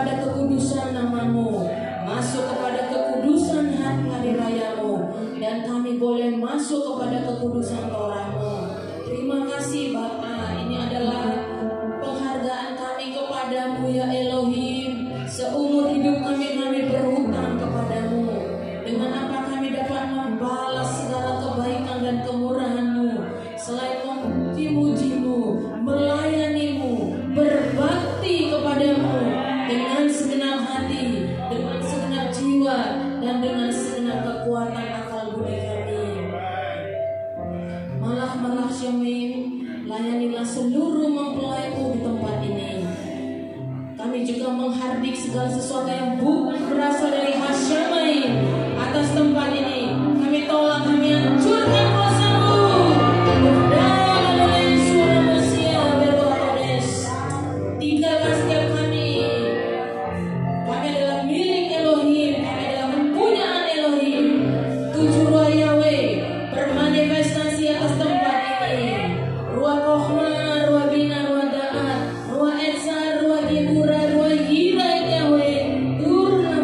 kepada kekudusan namamu, masuk kepada kekudusan hari rayamu, dan kami boleh masuk kepada kekudusan Torahmu. Terima kasih Bapa, ini adalah penghargaan kami kepadamu ya Elohim. Seumur hidup kami berhutang kepadamu. Dengan apa kami dapat membalas segala kebaikan dan kemurahan-Mu selain memuji-mujimu, melayanimu, berbakti kepadamu dengan segenap hati, dengan segenap jiwa, dan dengan segenap kekuatan akal budi kami. Malah Syamim, layanilah seluruh mempelai-Mu di tempat ini. Kami juga menghardik segala sesuatu yang bukan berasal dari Hasyamaim atas tempat ini. Kami tolak, kami hancurkan kuasa-Mu. Tinggalkan setiap kami. Kami adalah milik Elohim, kami adalah kepunyaan Elohim. 7 Ruah Yahweh bermanifestasi atas tempat ini. Ruah Kokhmah, Ruah Bina, Ruah Da'at, Ruah Etsar, Ruah Gibura, Ruah Hirai Yahweh, turunlah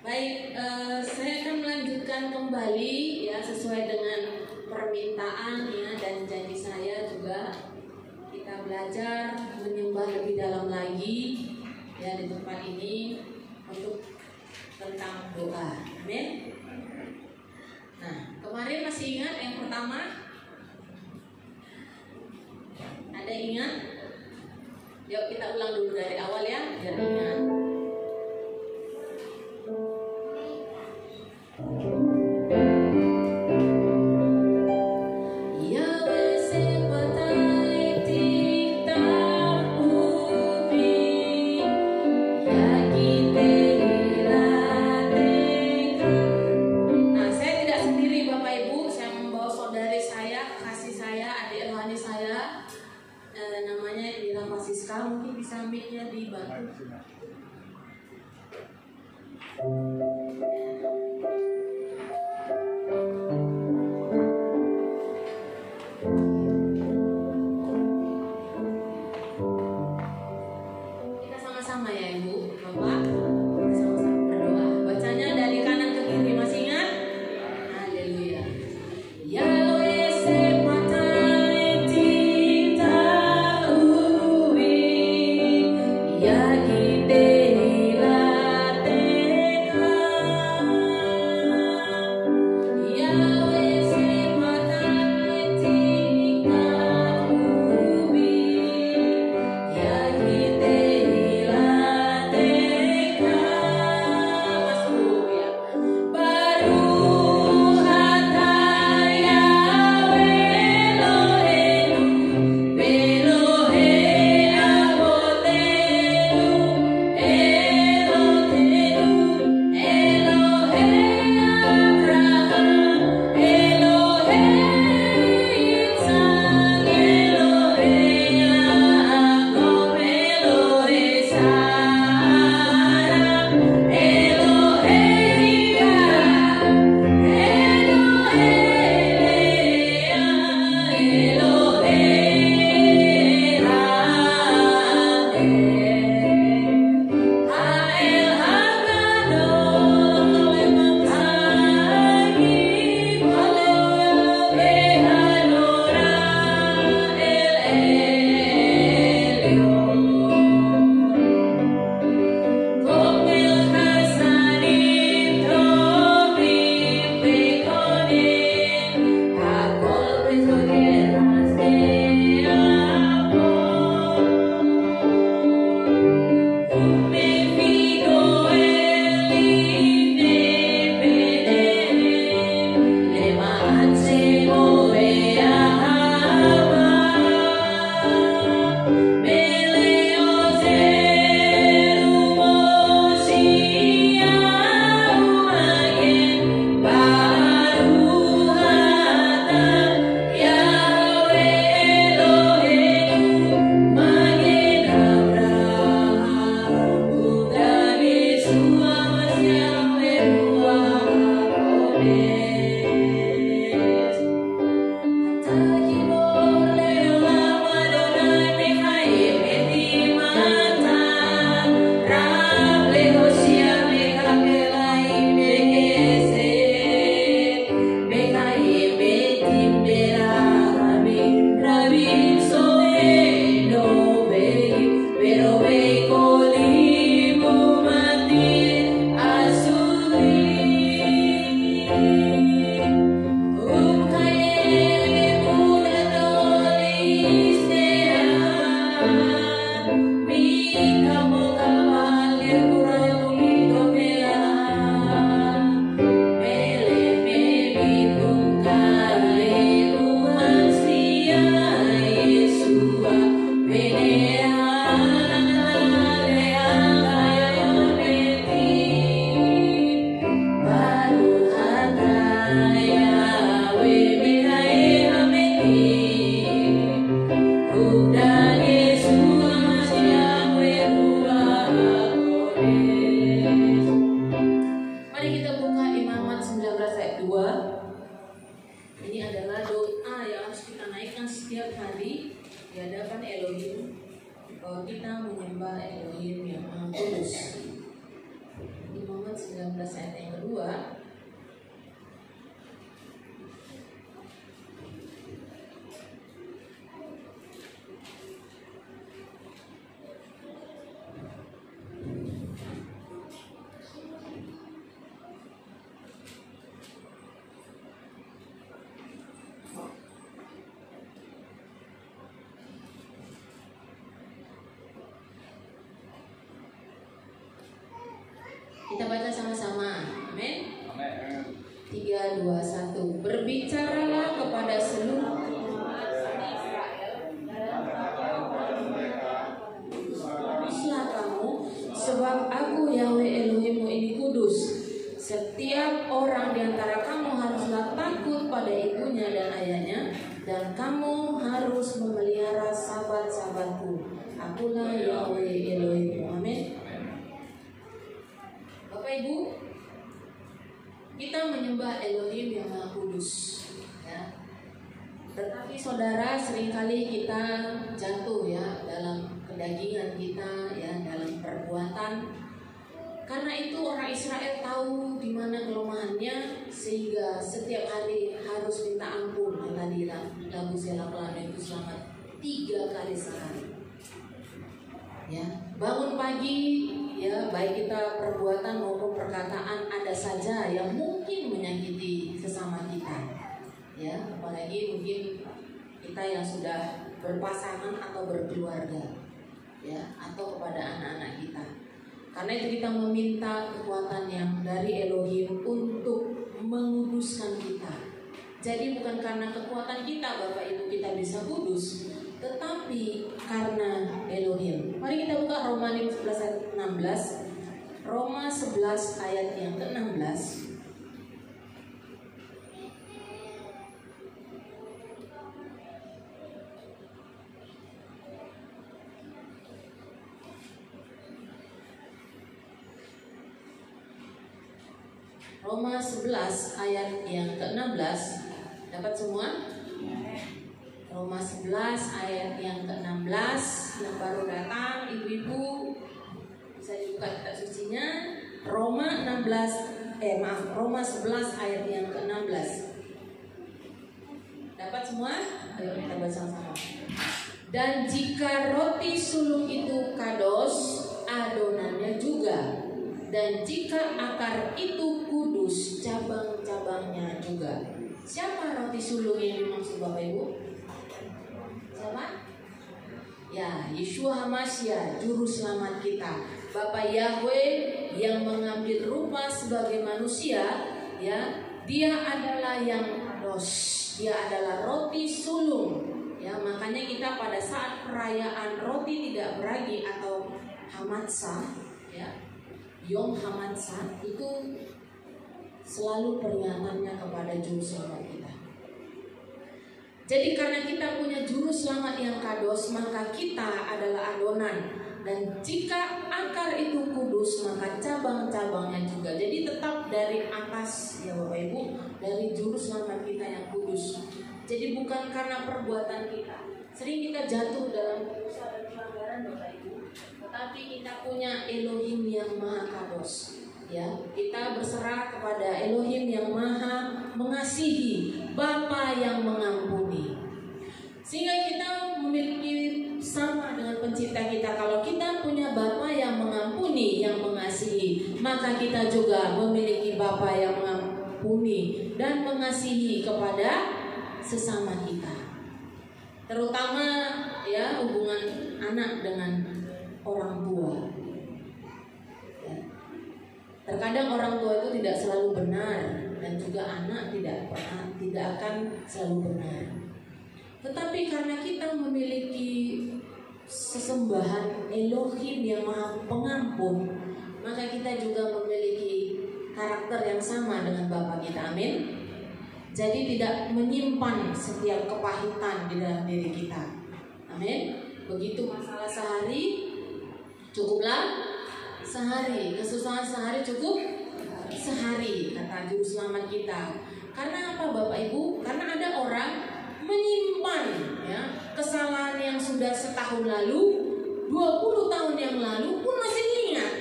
Baik, saya akan melanjutkan kembali ya sesuai dengan permintaan ya dan janji saya juga. Kita belajar menyembah lebih dalam lagi ya di tempat ini untuk tentang doa. Amin. Nah, kemarin masih ingat yang pertama? Ada ingat? Yuk kita ulang dulu dari awal ya, biar ingat. Mungkin bisa mic-nya dibantu. Kita sama-sama ya Ibu, Bapak. Kita sama-sama berdoa. Bacanya dari kanan ke kiri, masih ingat? Haleluya. Ya kita menyembah Elohim yang Maha Kudus. Imamat 19 19 ayat yang kedua. Kita baca sama-sama. Amin. 3, 2, 1. Berbicaralah kepada seluruh kuduslah kamu, sebab aku Yahweh Elohimmu ini kudus. Setiap orang di antara kamu haruslah takut pada ibunya dan ayahnya, dan kamu harus memelihara sabat-sabatku. Akulah Yahweh Elohimmu. Amin. Bapak Ibu, kita menyembah Elohim yang Maha Kudus, ya. Tetapi saudara, seringkali kita jatuh ya dalam kedagingan kita, ya, dalam perbuatan. Karena itu orang Israel tahu di mana kelemahannya, sehingga setiap hari harus minta ampun. Tadi lagu Sela Pelana itu selamat 3 kali sehari. Ya, bangun pagi, ya, baik kita perbuatan maupun perkataan ada saja yang mungkin menyakiti sesama kita, ya, apalagi mungkin kita yang sudah berpasangan atau berkeluarga, ya, atau kepada anak-anak kita. Karena itu kita meminta kekuatan yang dari Elohim untuk menguduskan kita. Jadi bukan karena kekuatan kita Bapak Ibu kita bisa kudus, tetapi karena Elohim. Mari kita buka Roma 11 ayat 16. Roma 11 ayat yang ke-16. Roma 11 ayat yang ke-16. Dapat semua? Roma 11 ayat yang ke-16. Yang baru datang, ibu-ibu bisa dibuka kitab sucinya. Roma 11 ayat yang ke-16. Dapat semua? Ayo kita baca sama-sama. Dan jika roti sulung itu kados, adonannya juga. Dan jika akar itu kudus, cabang-cabangnya juga. Siapa roti sulung yang dimaksud Bapak Ibu? Siapa? Ya, Yeshua HaMashiach, juru selamat kita. Bapak Yahweh yang mengambil rupa sebagai manusia, ya, dia adalah yang kados. Dia adalah roti sulung. Ya, makanya kita pada saat perayaan roti tidak beragi atau Hamatsah, ya, Yom Hamatsah, itu selalu peringatannya kepada juru selamat kita. Jadi karena kita punya juru selamat yang kados, maka kita adalah adonan. Dan jika akar itu kudus, maka cabang-cabangnya juga. Jadi tetap dari atas, ya Bapak Ibu, dari juru selamat kita yang kudus. Jadi bukan karena perbuatan kita. Sering kita jatuh dalam dosa dan pelanggaran Bapak Ibu, tetapi kita punya Elohim yang Maha Kados. Ya, kita berserah kepada Elohim yang Maha Mengasihi, Bapa yang mengampuni. Sehingga kita memiliki sama dengan pencipta kita. Kalau kita punya Bapa yang mengampuni, yang mengasihi, maka kita juga memiliki Bapa yang mengampuni dan mengasihi kepada sesama kita. Terutama ya hubungan anak dengan orang tua. Ya. Terkadang orang tua itu tidak selalu benar, dan juga anak tidak akan selalu benar. Tetapi karena kita memiliki sesembahan Elohim yang Maha Pengampun, maka kita juga memiliki karakter yang sama dengan Bapa kita. Amin. Jadi tidak menyimpan setiap kepahitan di dalam diri kita. Amin. Begitu masalah sehari, cukuplah sehari. Kesusahan sehari cukup sehari, kata juru selamat kita. Karena apa Bapak Ibu? Karena ada orang menyimpan ya kesalahan yang sudah setahun lalu, 20 tahun yang lalu pun masih ingat.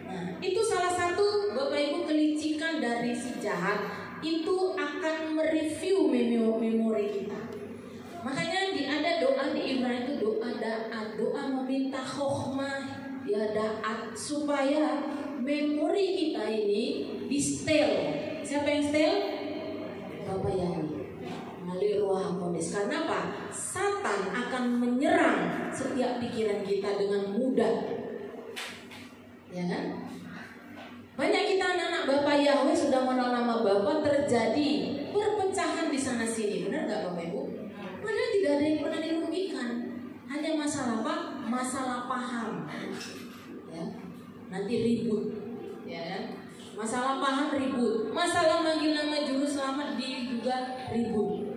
Nah, itu salah satu satu, Bapak Ibu, kelicikan dari si jahat itu akan mereview memori kita. Makanya ada doa di Ibrani itu doa meminta khokhmah, ya daat, supaya memori kita ini di setel. Siapa yang setel? Bapak Yahweh melalui Ruach HaKodes. Karena apa? Satan akan menyerang setiap pikiran kita dengan mudah, ya kan? Banyak kita anak-anak Bapak Yahweh sudah mengenal nama Bapak, terjadi perpecahan di sana sini. Benar nggak Bapak Ibu? Padahal tidak ada yang pernah dirugikan. Hanya masalah apa? Masalah paham. Ya, nanti ribut. Ya kan? Masalah paham ribut. Masalah manggil nama juru selamat juga ribut.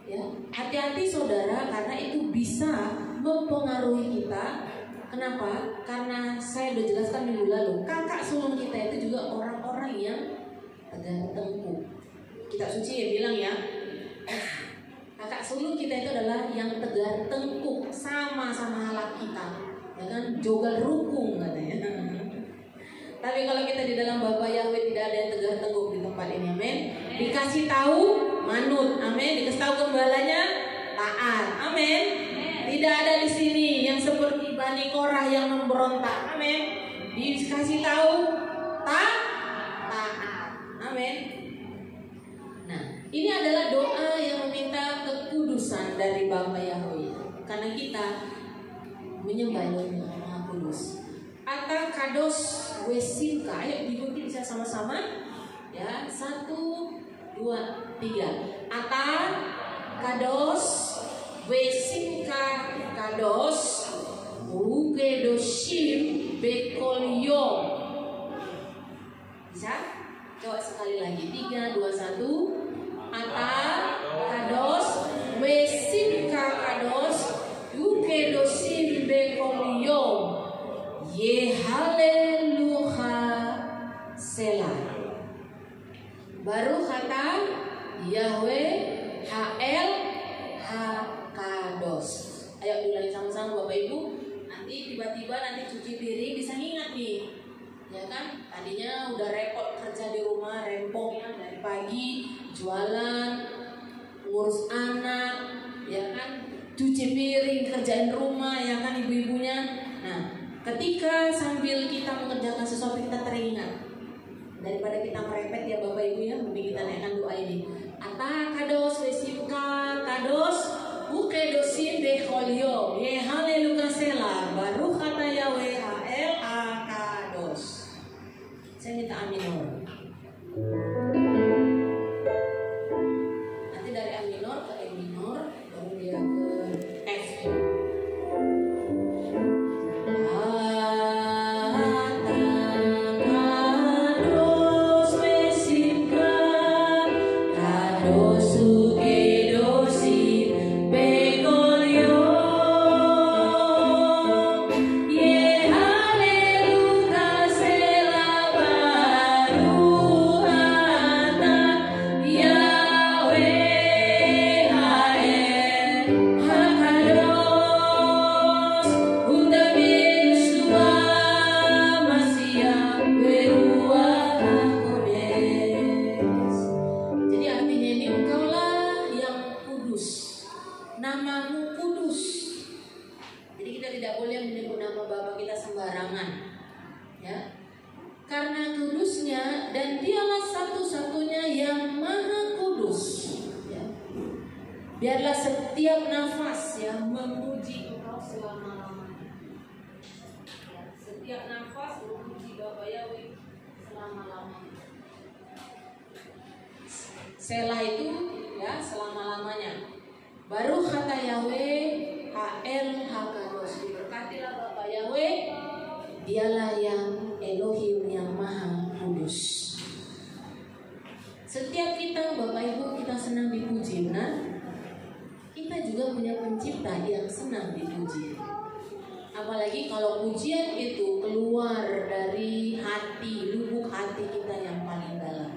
Ya, hati-hati saudara, karena itu bisa mempengaruhi kita. Kenapa? Karena saya sudah jelaskan minggu lalu, kakak sulung kita itu juga orang-orang yang tegar tengkuk. Kitab suci ya bilang ya, kakak sulung kita itu adalah yang tegar tengkuk, sama-sama halak kita, ya kan, jogal rukung katanya. Tapi kalau kita di dalam Bapak Yahweh tidak ada yang tegar tengkuk di tempat ini, amin. Dikasih tahu manut, amin. Dikasih tahu gembalanya taat, amin. Tidak ada di sini yang seperti Bani Korah yang memberontak, amin. Dikasih tahu taat, amin. Nah, ini adalah doa yang meminta kekudusan dari Bapak Yahweh, karena kita menyembah Yang Maha Kudus. Ata kados wesimka, ayo diikuti bisa sama-sama ya, 1, 2, 3. Ata kados wesimka kados ukedoshim bekolyom. Bisa? Coba sekali lagi, 3, 2, 1. Ata kados wesimka kados ukedoshim bekolyom. Ye haleluya selah. Baru kata Yahweh HL HaKados. Ayo diulangi sama-sama Bapak Ibu. Nanti tiba-tiba nanti cuci piring bisa ingat nih, ya kan? Tadinya udah repot kerja di rumah, rempongnya dari pagi, jualan, ngurus anak, ya kan? Cuci piring, kerjain rumah, ya kan ibu-ibunya. Nah, ketika sambil kita mengerjakan sesuatu kita teringat, daripada kita merepet ya Bapak Ibu ya, mending kita naikkan doa ini. Ata kados wesimka kados ukedosim beholio ye haleluya selah. Baru kata Yahweh HL kados. Saya minta aminor. Nanti dari aminor ke E minor, baru dia ke F. Biarlah setiap nafas yang memuji Engkau selama-lamanya. Setiap nafas memuji Bapak Yahweh selama-lamanya. Selah itu ya selama-lamanya. Baru kata Yahweh HL HaKados. Diberkatilah Bapak Yahweh, dialah yang Elohim yang Maha Kudus. Setiap kita Bapak Ibu kita senang dipuji, benar? Kita juga punya pencipta yang senang dipuji. Apalagi kalau pujian itu keluar dari hati, lubuk hati kita yang paling dalam.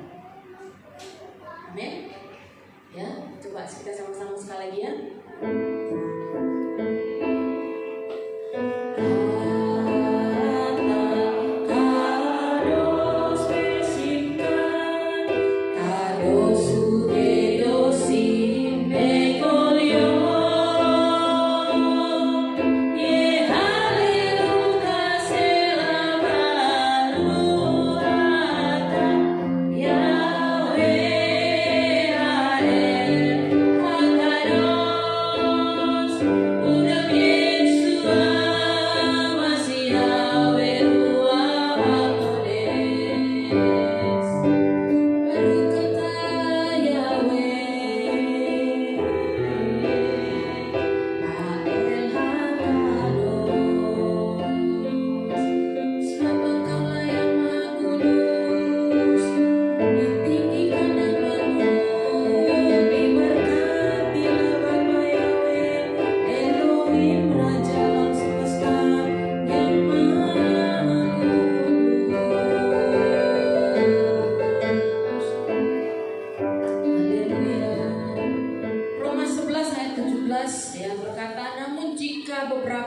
Amin. Ya, coba kita sama-sama sekali lagi ya. Ata kados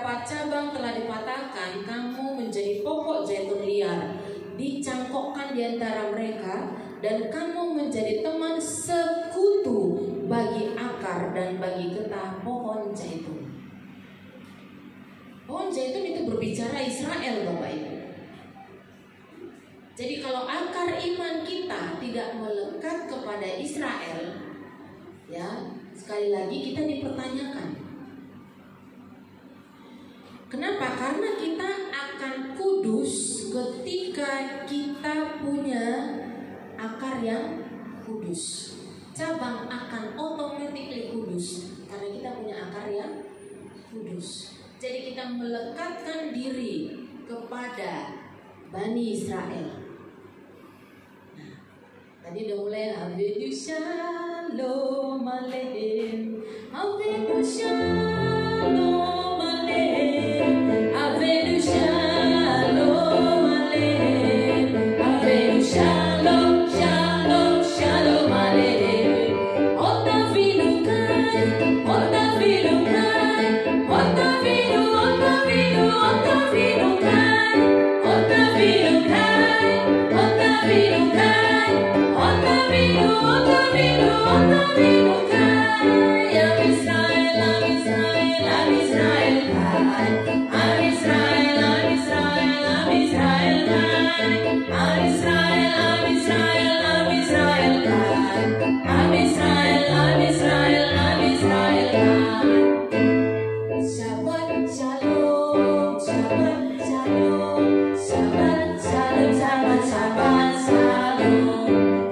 beberapa cabang telah dipatahkan, kamu menjadi pokok zaitun liar, dicangkokkan di antara mereka, dan kamu menjadi teman sekutu bagi akar dan bagi getah pohon zaitun. Pohon zaitun itu berbicara Israel, Bapak Ibu. Jadi kalau akar iman kita tidak melekat kepada Israel, ya, sekali lagi kita dipertanyakan. Kenapa? Karena kita akan kudus ketika kita punya akar yang kudus. Cabang akan otomatis kudus karena kita punya akar yang kudus. Jadi kita melekatkan diri kepada Bani Israel. Nah, tadi udah mulai Avenu Shalom Aleichem, Avenu Shalom Aleichem, Avenu Shalom Aleichem, Avenu Shalom Shalom Shalom Aleichem. Otavinu kai, Otavinu kai, Otavinu, Otavinu, Otavinu kai, Otavinu kai, Otavinu kai, Otavinu, Otavinu, Otavinu kai. Am Israel, Am Israel, Am Israel kai, Am Israel, Am Israel, Am Israel kai, Am Israel, Am Israel, Am Israel kai, Am Israel, Am Israel, Am Israel kai. Shabbat Shalom, Shabbat Shalom, Shabbat Shalom, Shabbat Shabbat Shalom,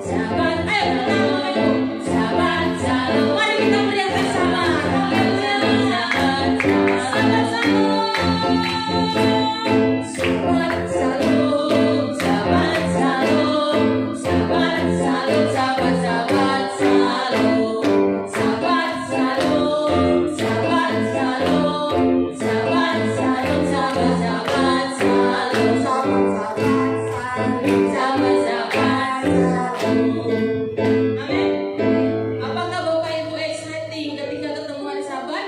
Shabbat Shalom, Shabbat Shalom. Mari kita meriahkan Shabbat. Shabbat Shalom, Shabbat Shalom, Shabbat Shalom, Shabbat Shalom, Shabbat Shabbat Shalom, Shabbat Shalom, Shabbat Shalom, Shabbat Shalom, Shabbat Shabbat Shalom, Shabbat Shabbat Shalom. Amin. Apakah Bapak Ibu exciting ketika ketemu hari Sabat?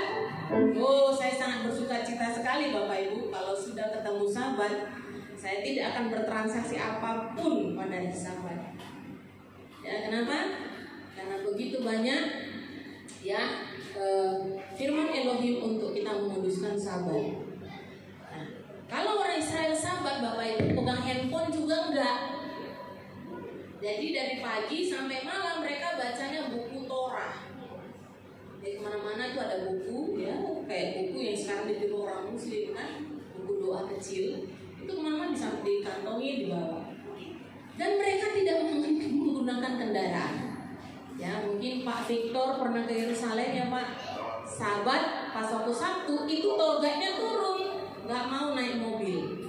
Oh, saya sangat bersuka cita sekali Bapak Ibu kalau sudah ketemu Sabat. Saya tidak akan bertransaksi apapun pada hari Sabat. Ya, kenapa? Karena begitu banyak ya firman Elohim untuk kita menguduskan Sabat. Nah, kalau orang Israel Sabat, Bapak Ibu pegang handphone juga enggak. Jadi dari pagi sampai malam mereka bacanya buku Torah. Jadi kemana-mana itu ada buku, ya, kayak buku yang sekarang ditiru orang Muslim kan, buku doa kecil. Itu kemana-mana bisa dikantongi, dibawa. Dan mereka tidak menggunakan kendaraan. Ya, mungkin Pak Victor pernah ke Yerusalem ya Pak. Sabat pas waktu Sabtu itu tour guide-nya turun, nggak mau naik mobil.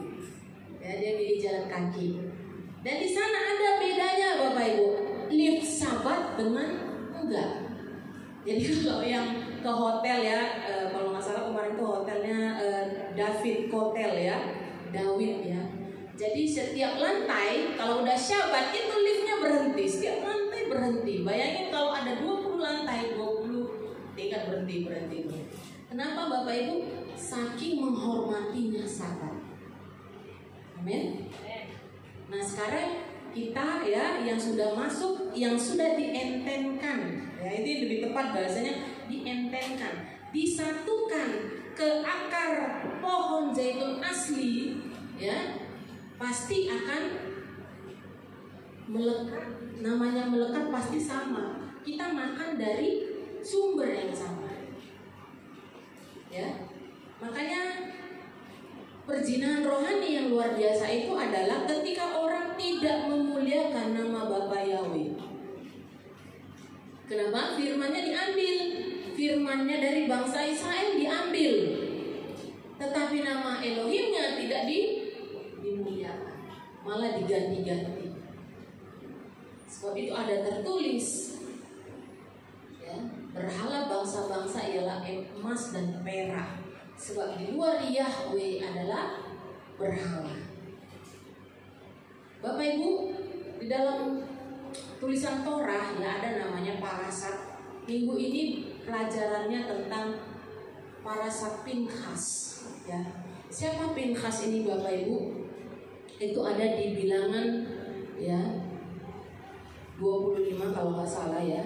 Ya, dia pilih jalan kaki. Dan di sana ada bedanya Bapak Ibu, lift Sabat dengan enggak. Jadi kalau yang ke hotel ya, kalau nggak salah kemarin itu hotelnya David Hotel ya, Dawid ya. Jadi setiap lantai kalau udah Syabat itu liftnya berhenti, setiap lantai berhenti. Bayangin kalau ada 20 lantai, 20 tingkat berhenti. Kenapa Bapak Ibu? Saking menghormatinya Sabat. Amin. Nah sekarang kita ya yang sudah masuk, yang sudah dientenkan, ya itu lebih tepat bahasanya, dientenkan, disatukan ke akar pohon zaitun asli, ya pasti akan melekat. Namanya melekat pasti sama. Kita makan dari sumber yang sama, ya. Makanya perjinahan rohani yang luar biasa itu adalah ketika orang tidak memuliakan nama Bapa Yahweh. Kenapa? Firmannya diambil, firmannya dari bangsa Israel diambil, tetapi nama Elohimnya tidak dimuliakan, malah diganti-ganti. Sebab itu ada tertulis, ya, berhala bangsa-bangsa ialah emas dan perak. Sebab di luar Yahweh adalah berhala. Bapak Ibu, di dalam tulisan Torah ya ada namanya parasat. Minggu ini pelajarannya tentang Parasak Pinkhas, ya. Siapa Pinkhas ini Bapak Ibu? Itu ada di Bilangan ya 25 kalau nggak salah ya,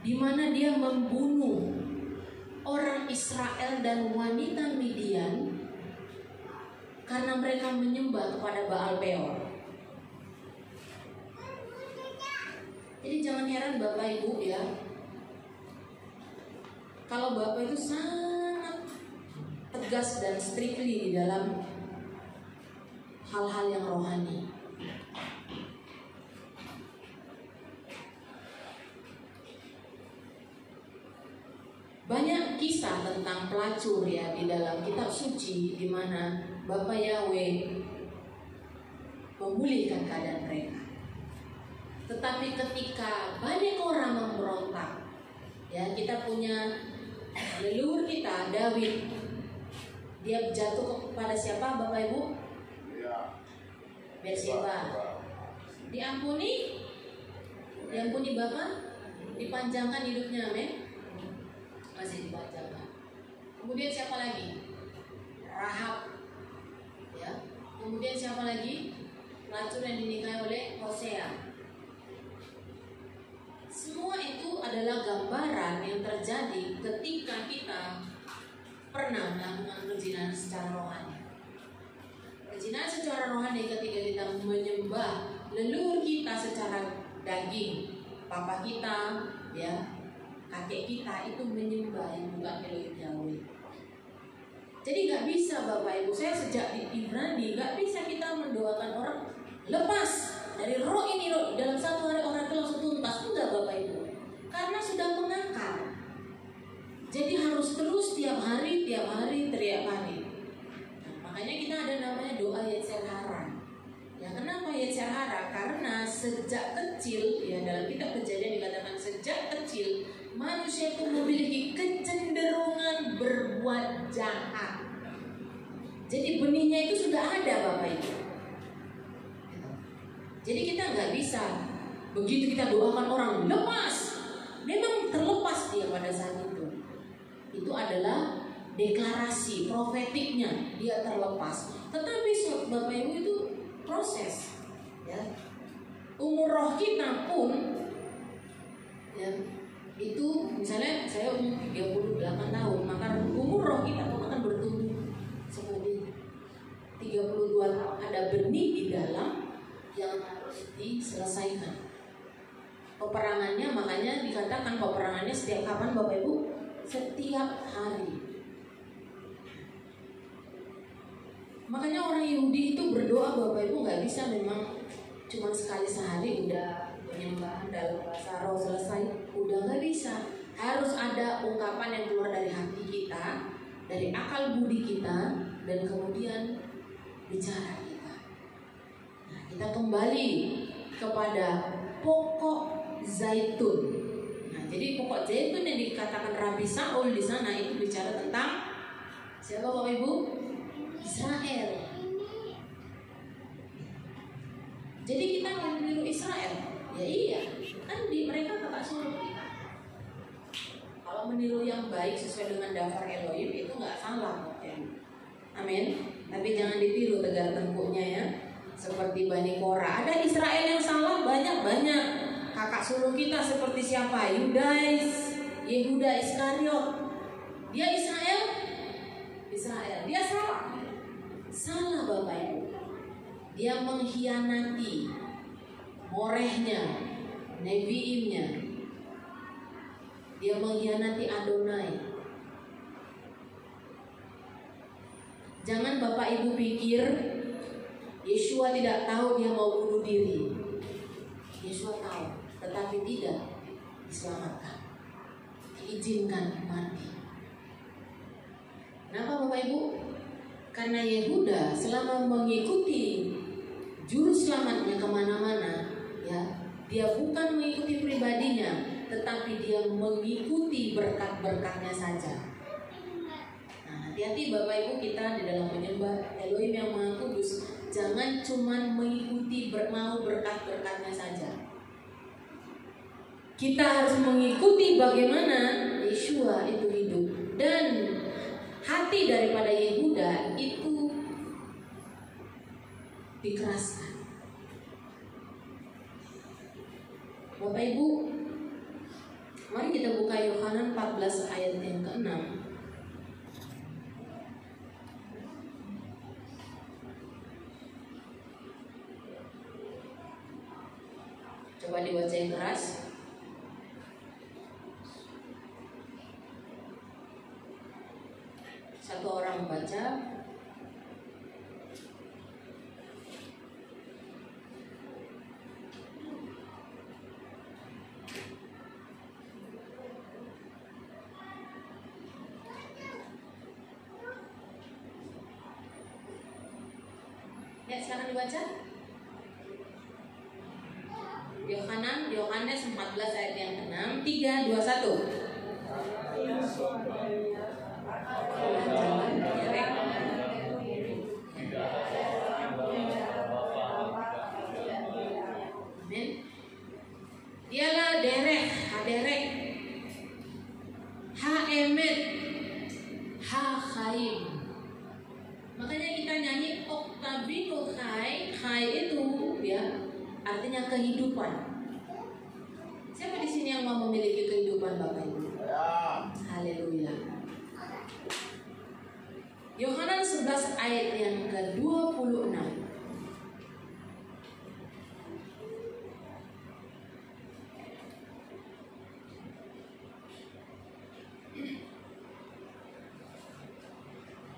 di mana dia membunuh orang Israel dan wanita Midian karena mereka menyembah kepada Baal Peor. Jadi jangan heran Bapak Ibu ya, kalau Bapak itu sangat tegas dan strictly di dalam hal-hal yang rohani. Banyak kisah tentang pelacur ya di dalam kitab suci, di mana Bapa Yahweh memulihkan keadaan mereka. Tetapi ketika banyak orang memberontak, ya, kita punya leluhur kita Daud, dia jatuh kepada siapa Bapak Ibu? Batseba. Diampuni Bapak, dipanjangkan hidupnya, amin. Masih dipanjangkan. Kemudian siapa lagi? Rahab, ya. Kemudian siapa lagi? Pelacur yang dinikahi oleh Hosea. Semua itu adalah gambaran yang terjadi ketika kita pernah melakukan perzinahan secara rohani. Perzinahan secara rohani ketika kita menyembah leluhur kita secara daging, papa kita, ya, kakek kita itu menyembah yang bukan Elohim Yahweh. Jadi nggak bisa Bapak Ibu, saya sejak di Ibrani nggak bisa kita mendoakan orang lepas dari roh ini roh, dalam satu hari orang itu langsung tuntas, enggak Bapak Ibu, karena sudah mengakar. Jadi harus terus tiap hari teriak hari. Makanya kita ada namanya doa Yetzer Hara. Ya, kenapa Yetzer Hara? Karena sejak kecil, ya, dalam kitab Kejadian dikatakan sejak kecil manusia itu memiliki kecenderungan berbuat jahat. Jadi benihnya itu sudah ada Bapak Ibu. Jadi kita nggak bisa begitu kita doakan orang lepas, memang terlepas dia pada saat itu. Itu adalah deklarasi profetiknya, dia terlepas. Tetapi Bapak Ibu itu proses, ya. Umur roh kita pun, ya, itu misalnya saya umur 38 tahun, maka umur roh kita pun akan bertumbuh seperti 32 tahun. Ada benih di dalam yang harus diselesaikan. Peperangannya, makanya dikatakan peperangannya setiap kapan Bapak Ibu? Setiap hari. Makanya orang Yahudi itu berdoa Bapak Ibu nggak bisa memang cuma sekali sehari udah penyembahan dalam bahasa roh selesai, udah nggak bisa. Harus ada ungkapan yang keluar dari hati kita, dari akal budi kita, dan kemudian bicara kita. Nah, kita kembali kepada pokok zaitun. Nah, jadi pokok zaitun yang dikatakan Rabi Saul di sana itu bicara tentang siapa Bapak Ibu? Israel. Jadi kita meniru Israel. Ya iya, kan mereka kakak sulung kita. Kalau meniru yang baik sesuai dengan daftar Elohim itu nggak salah, ya. Amin. Tapi jangan ditiru tegar tengkuknya ya. Seperti Bani Korah. Ada Israel yang salah banyak. Kakak sulung kita seperti siapa? Yehuda Iskariot. Dia Israel. Dia salah Bapak Ibu. Dia mengkhianati Morehnya, Neviimnya. Dia mengkhianati Adonai. Jangan Bapak Ibu pikir Yeshua tidak tahu dia mau bunuh diri. Yeshua tahu, tetapi tidak diselamatkan, diizinkan mati. Kenapa Bapak Ibu? Karena Yehuda selama mengikuti juru selamatnya kemana-mana, ya, dia bukan mengikuti pribadinya, tetapi dia mengikuti berkat-berkatnya saja. Nah, hati-hati Bapak Ibu kita di dalam menyembah Elohim yang Maha Kudus, jangan cuma mengikuti mau berkat-berkatnya saja. Kita harus mengikuti bagaimana Yeshua itu hidup. Dan hati daripada Yehuda itu dikeraskan. Bapak Ibu, mari kita buka Yohanan 14 ayat yang ke-6. Coba dibaca yang keras. Satu orang baca. Ya, silakan dibaca. Yohanes 14 ayat yang ke-6, 3, 2, 1. Amin. Dialah derek, haderek, ha-emet, ha-chaim. Makanya kita nyanyi Oktabino Chai. Chai itu ya artinya kehidupan. Siapa di sini yang mau memiliki kehidupan Bapak Ibu? Haleluya. Yohanan 11 ayat yang ke-26.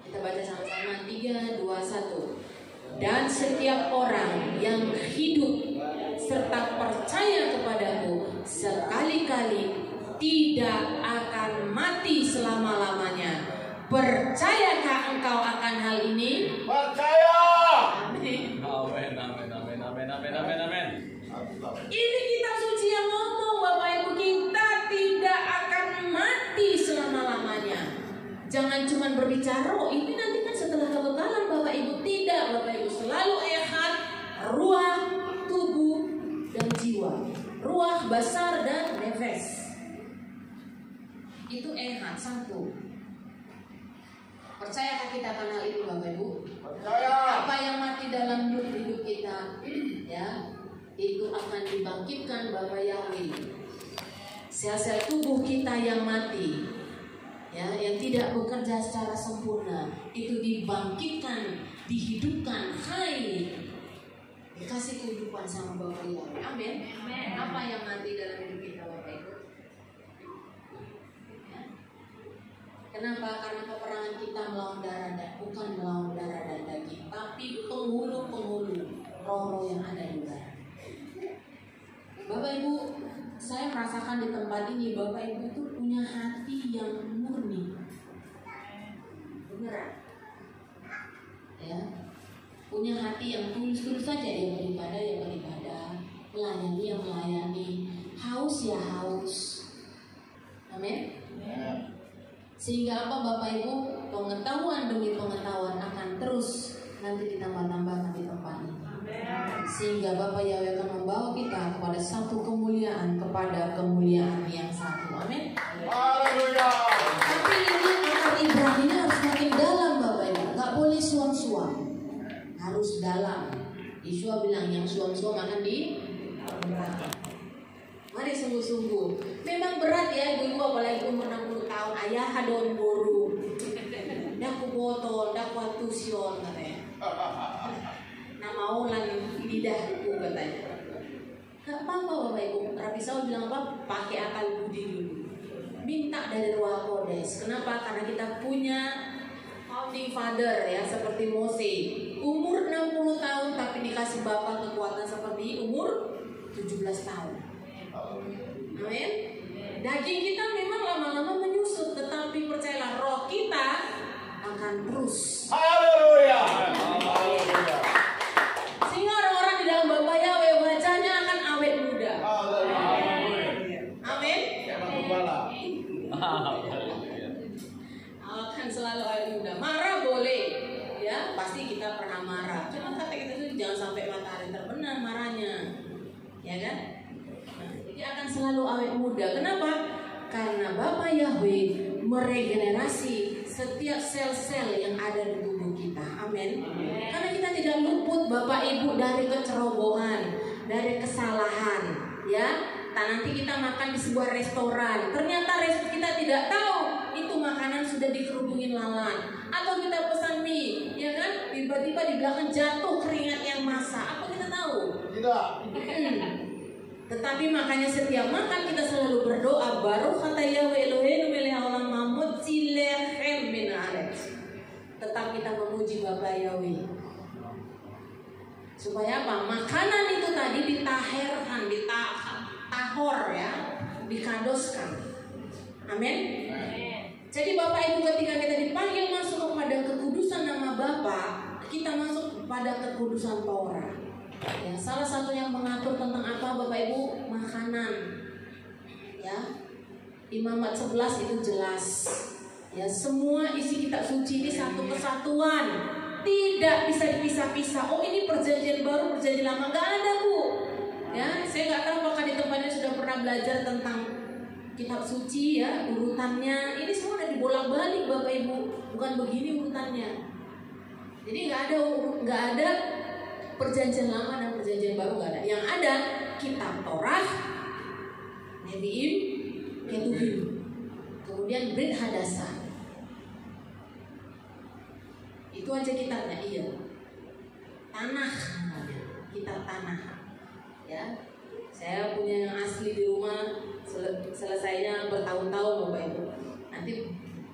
Kita baca sama-sama 3, 2, 1. Dan setiap orang yang hidup serta percaya kepadaku sekali-kali tidak akan mati selama-lamanya. Percayakah engkau akan hal ini? Percaya. Amin. Amin. Ini kitab suci yang ngomong, Bapak Ibu, kita tidak akan mati selama-lamanya. Jangan cuma berbicara, oh ini nanti kan setelah kebekalan, Bapak Ibu. Tidak, Bapak Ibu, selalu ehad, ruah, tubuh, dan jiwa. Ruah, basar, dan nefes. Itu ehad, satu. Percayakah kita akan hal itu, Bapak Ibu? Percaya. Apa yang mati dalam hidup kita, ya, itu akan dibangkitkan Bapak Yahweh. Sel-sel tubuh kita yang mati, ya, yang tidak bekerja secara sempurna, itu dibangkitkan, dihidupkan, hai, dikasih kehidupan sama Bapak Yahweh. Amin. Apa yang mati dalam hidup kita, Bapak Ibu? Kenapa? Karena peperangan kita melawan darah dan bukan melawan darah dan daging, tapi penghulu-penghulu roh-roh yang ada di luar. Bapak Ibu, saya merasakan di tempat ini Bapak Ibu itu punya hati yang murni, beneran, ya, punya hati yang tulus-tulus saja, yang beribadah, melayani yang melayani, haus ya haus, amin. Sehingga apa Bapak Ibu, pengetahuan demi pengetahuan akan terus nanti ditambah-tambahkan di tempat ini. Sehingga Bapak Yahweh akan membawa kita kepada satu kemuliaan, kepada kemuliaan yang satu. Amin. Haleluya. Tapi ini akar Ibrahimnya harus makin dalam Bapak Ibu. Gak boleh suam-suam, harus dalam. Yeshua bilang yang suam-suam akan di neraka. Mari sungguh-sungguh. Memang berat ya ibu-ibu, apalagi umur 60 tahun. Ayah hadon boru, daku botol, daku atusion katanya. Nama ulang lidahku katanya. Gak apa-apa Bapak Ibu. Rabi Saul bilang apa? Pakai akal budi dulu. Minta dari Roh Kodes. Kenapa? Karena kita punya founding father ya, seperti Mose. Umur 60 tahun tapi dikasih Bapak kekuatan seperti umur 17 tahun. Amin. Daging kita memang lama-lama menyusut, tetapi percayalah roh kita akan terus. Haleluya. Sehingga orang-orang di dalam Bapak Yahweh bacanya akan awet muda. Amin. Akan selalu awet muda. Marah boleh, ya pasti kita pernah marah. Cuma kata kita itu jangan sampai matahari terbenam marahnya, ya kan? Dia akan selalu awet muda. Kenapa? Karena Bapak Yahweh meregenerasi setiap sel-sel yang ada di tubuh kita. Amin. Karena kita tidak luput Bapak Ibu dari kecerobohan, dari kesalahan, ya. Nanti kita makan di sebuah restoran, ternyata kita tidak tahu itu makanan sudah dikerubungin lalat, atau kita pesan mie, ya kan? Tiba-tiba di belakang jatuh keringat yang masak, apa kita tahu? Tidak. Tetapi makanya setiap makan kita selalu berdoa, baru kata Yahweh Eloheinu melech haolam hamotzi lechem min haaretz. Tetap kita memuji Bapa Yahweh. Supaya apa? Makanan itu tadi ditaherkan, ditahor ya, dikadoskan. Amin. Jadi Bapak Ibu, ketika kita dipanggil masuk kepada kekudusan nama Bapa, kita masuk kepada kekudusan Torah. Ya, salah satu yang mengatur tentang apa Bapak Ibu? Makanan. Ya. Imamat 11 itu jelas. Ya, semua isi kitab suci ini satu kesatuan. Tidak bisa dipisah-pisah. Oh, ini perjanjian baru, perjanjian lama, enggak ada, Bu. Ya, saya enggak tahu apakah di tempatnya sudah pernah belajar tentang kitab suci ya, urutannya. Ini semua udah dibolak-balik Bapak Ibu. Bukan begini urutannya. Jadi enggak ada perjanjian lama dan perjanjian baru, nggak ada. Yang ada kitab Torah, Nevi'im, Ketuvim, kemudian Brit Hadasa. Itu aja kitabnya, iya. Tanah, kitab tanah. Ya, saya punya yang asli di rumah. Selesainya bertahun-tahun Bapak Ibu. Nanti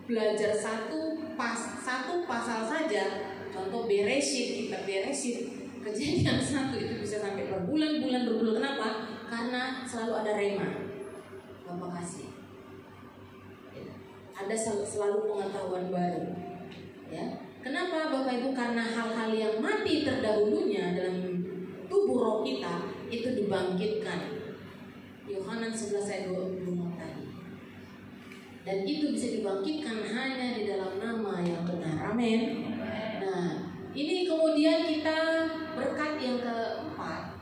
belajar satu pasal saja. Contoh Bereshit, kitab Bereshit. Kejadian 1 itu bisa sampai berbulan-bulan. Kenapa? Karena selalu ada rema. Bapak kasih. Ada selalu pengetahuan baru. Ya. Kenapa Bapak Ibu? Karena hal-hal yang mati terdahulunya dalam tubuh roh kita itu dibangkitkan. Yohanes 11 ayat 25 tadi. Dan itu bisa dibangkitkan hanya di dalam nama yang benar. Amin. Nah, ini kemudian kita berkat yang keempat,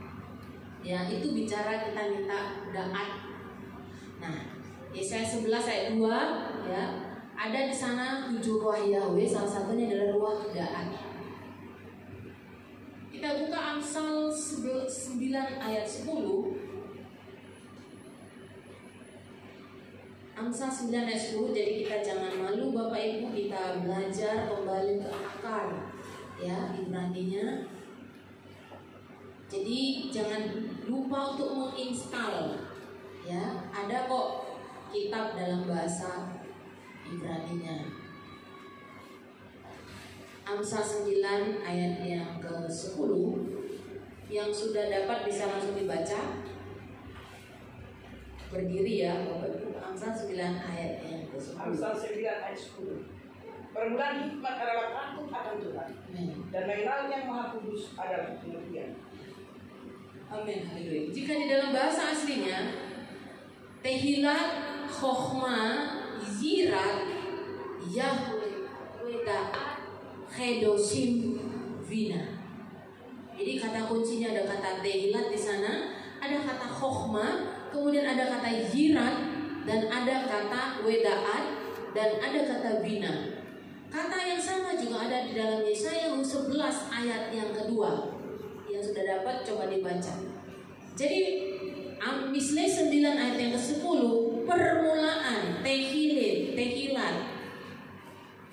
ya, itu bicara kita minta daat. Nah, Yesaya 11 ayat 2, ya, ada di sana 7 ruah Yahweh, salah satunya adalah ruah daat. Kita buka Amsal 9 ayat 10. Amsal 9 ayat 10, jadi kita jangan malu Bapak Ibu, kita belajar kembali ke akar. Ya, Ibraninya. Jadi jangan lupa untuk menginstal. Ya, ada kok kitab dalam bahasa Ibraninya. Amsal 9 ayat yang ke-10. Yang sudah dapat bisa langsung dibaca. Berdiri ya, Bapak Ibu. Amsal 9 ayat yang ke-10. Amsal 9 ayat 10. Permulaan hikmat adalah takut akan Tuhan, dan mengenal yang Maha Kudus adalah pengertian. Amin. Haleluya. Jika di dalam bahasa aslinya Tehilat, Chokhmah, Zirat, Yahweh, Weda, Chedosim, Vina. Jadi kata kuncinya ada kata Tehilat di sana, ada kata Chokhmah, kemudian ada kata Zirat, dan ada kata Wedaat, dan ada kata Vina. Kata yang sama juga ada di dalam Yesaya 11 ayat yang kedua. Yang sudah dapat coba dibaca. Jadi Misle 9 ayat yang ke-10, permulaan tehilat.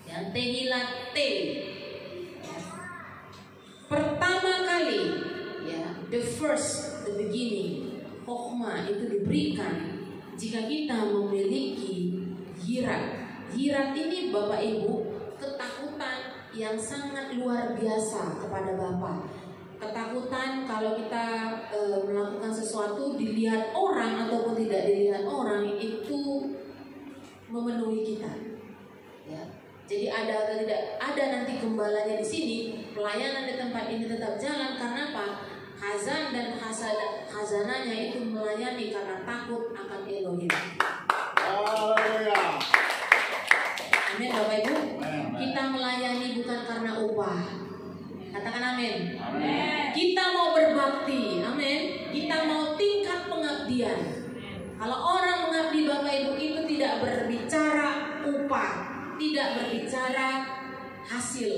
Ya, tehilat te. Ya. Pertama kali, ya, the first, the beginning. Chokhmah itu diberikan jika kita memiliki hirat. Hirat ini Bapak Ibu, ketakutan yang sangat luar biasa kepada Bapa. Ketakutan kalau kita melakukan sesuatu dilihat orang ataupun tidak dilihat orang, itu memenuhi kita. Ya. Jadi ada atau tidak ada nanti gembalanya di sini, pelayanan di tempat ini tetap jalan karena apa? Khazan dan khazananya itu melayani karena takut akan Elohim. Haleluya. Amin Bapak Ibu. Kita melayani bukan karena upah. Katakan amin. Amin. Kita mau berbakti. Amin. Kita mau tingkat pengabdian. Kalau orang mengabdi Bapak Ibu itu tidak berbicara upah, tidak berbicara hasil,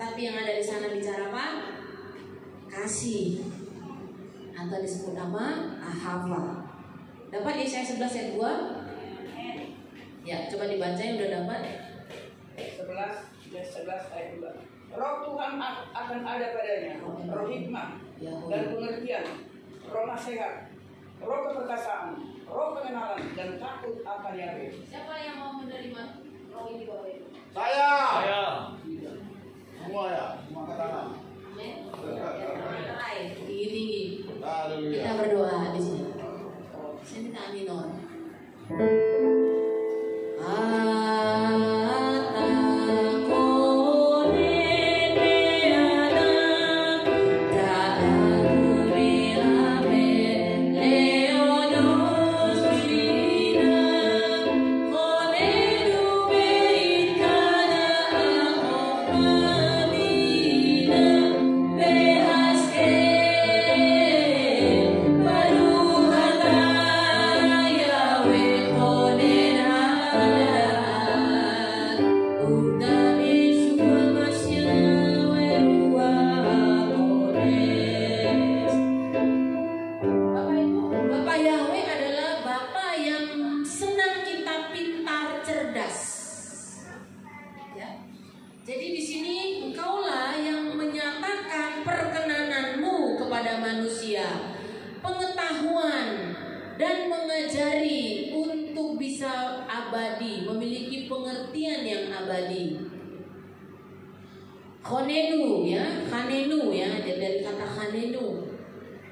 tapi yang ada di sana bicara apa? Kasih, atau disebut apa? Ahava. Dapat Yesaya 11 ayat 2? Ya, coba dibaca yang udah dapat. 11 ayat 2. Roh Tuhan akan ada padanya, roh hikmah dan pengertian, roh nasihat, roh keperkasaan, roh pengenalan dan takut akan Yahweh. Siapa yang mau menerima roh ini Bapak Ibu? Saya. Saya. Semua ya, semua kata. Amin. Terakhir, tinggi-tinggi. Haleluya. Kita berdoa di sini. Saya minta aminor. Khonenu ya, khanenu ya, dari kata khanenu.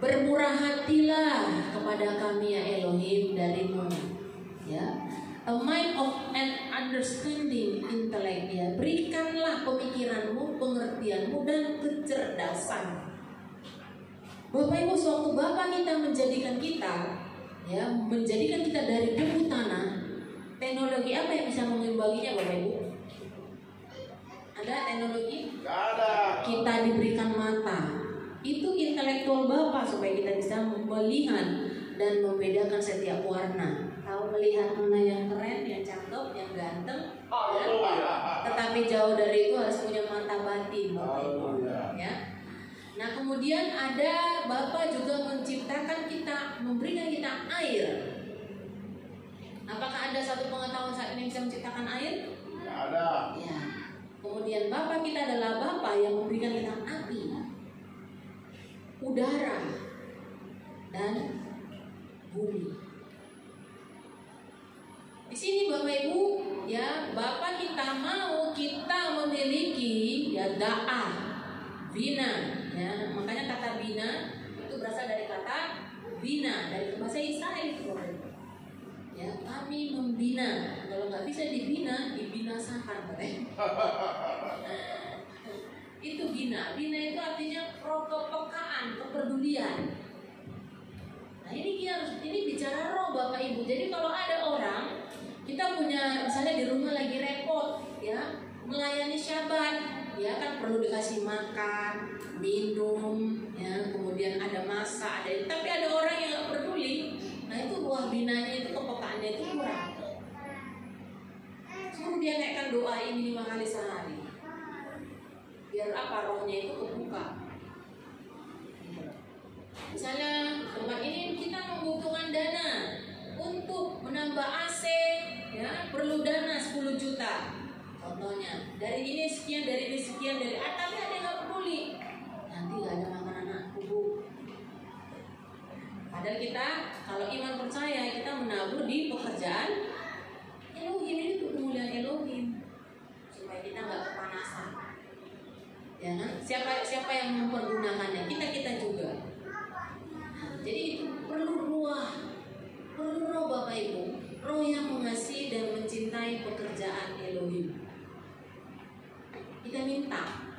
Bermurah hatilah kepada kami ya Elohim darimu ya. A mind of an understanding intellect ya. Berikanlah pemikiranmu, pengertianmu dan kecerdasan. Bapak Ibu, suatu Bapak kita menjadikan kita ya, menjadikan kita dari bumi tanah. Teknologi apa yang bisa mengimbanginya Bapak Ibu? Ada teknologi? Gak ada. Kita diberikan mata. Itu intelektual Bapak supaya kita bisa melihat dan membedakan setiap warna. Tahu melihat mana yang keren, yang cakep, yang ganteng. Ya? Tetapi jauh dari itu harus punya mata batin Bapak Ibu. Ya. Nah kemudian ada Bapak juga menciptakan kita, memberikan kita air. Apakah ada satu pengetahuan saat ini bisa menciptakan air? Gak ada. Ya. Kemudian Bapak kita adalah Bapak yang memberikan kita api, udara, dan bumi. Di sini Bapak Ibu, ya Bapak kita mau kita memiliki ya da'ah, bina, ya makanya kata bina itu berasal dari kata bina dari bahasa Israel itu Bapak Ibu. Ya kami membina, kalau nggak bisa dibina, dibinasakan katanya. Itu bina itu artinya kepekaan, kepedulian. Nah ini bicara roh Bapak Ibu. Jadi kalau ada orang kita punya misalnya di rumah lagi repot ya melayani Syabat ya kan perlu dikasih makan, minum ya kemudian ada masak ada tapi ada orang yang nggak peduli. Nah itu buah binanya itu kepekaannya itu kurang. Suruh dia naikkan doa ini 5 kali sehari. Biar apa rohnya itu kebuka. Misalnya tempat ini kita membutuhkan dana untuk menambah AC, ya perlu dana 10 juta. Contohnya dari ini sekian, dari ini sekian, dari tapi ada yang nggak peduli. Nanti nggak ada makan anakku Bu. Padahal kita kalau iman percaya kita menabur di pekerjaan Elohim ini untuk kemuliaan Elohim supaya kita nggak kepanasan. Ya kan? Siapa yang mempergunakannya? Kita juga. Jadi itu perlu roh Bapak Ibu, roh yang mengasihi dan mencintai pekerjaan Elohim. Kita minta.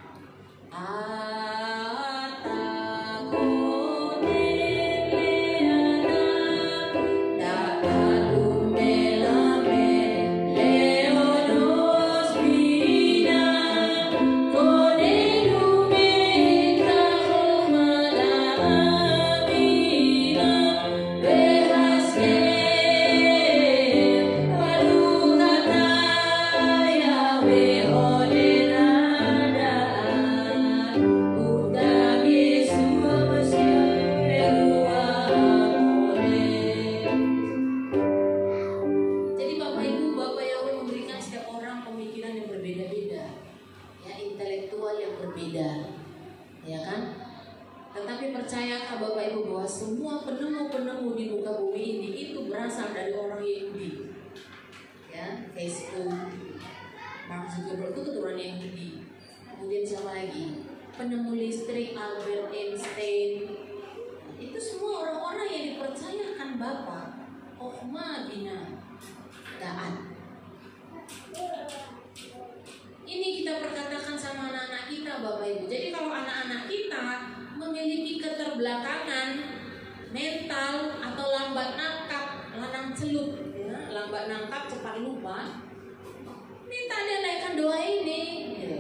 beda, ya kan? Tetapi percayakah Bapak Ibu bahwa semua penemu-penemu di muka bumi ini itu berasal dari orang Yahudi? Ya, Facebook, Mark Zuckerberg itu keturunan Yahudi. Kemudian siapa lagi? Penemu listrik Albert Einstein. Itu semua orang-orang yang dipercayakan Bapa Chokhmah Bina Da'at. Ini kita perkatakan sama anak-anak kita Bapak Ibu. Jadi kalau anak-anak kita memiliki keterbelakangan mental atau lambat nangkap, lanang celup, ya, lambat nangkap cepat lupa, minta dia naikkan doa ini, ya.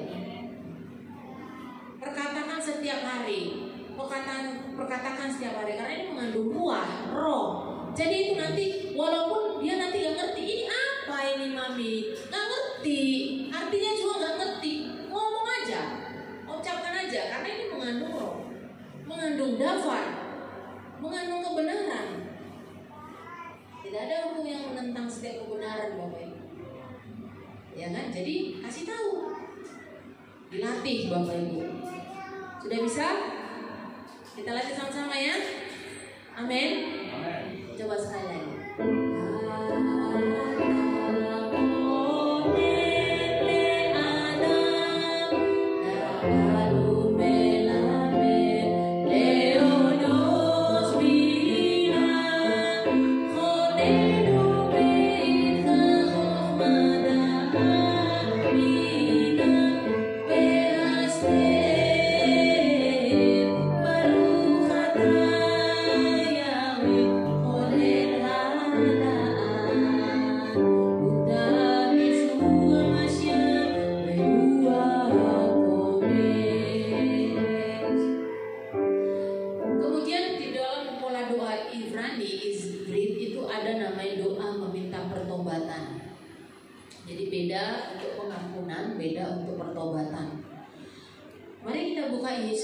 Perkatakan setiap hari, perkatakan setiap hari, karena ini mengandung buah roh. Jadi itu nanti walaupun dia nanti gak ngerti ini apa ini mami, gak ngerti, artinya juga gak ngerti, ngomong aja, ucapkan aja, karena ini mengandung roh, mengandung dafar, mengandung kebenaran. Tidak ada hukum yang menentang setiap kebenaran Bapak Ibu, ya kan? Jadi kasih tahu, dilatih Bapak Ibu. Sudah bisa? Kita latih sama-sama ya. Amin. Coba sekali lagi.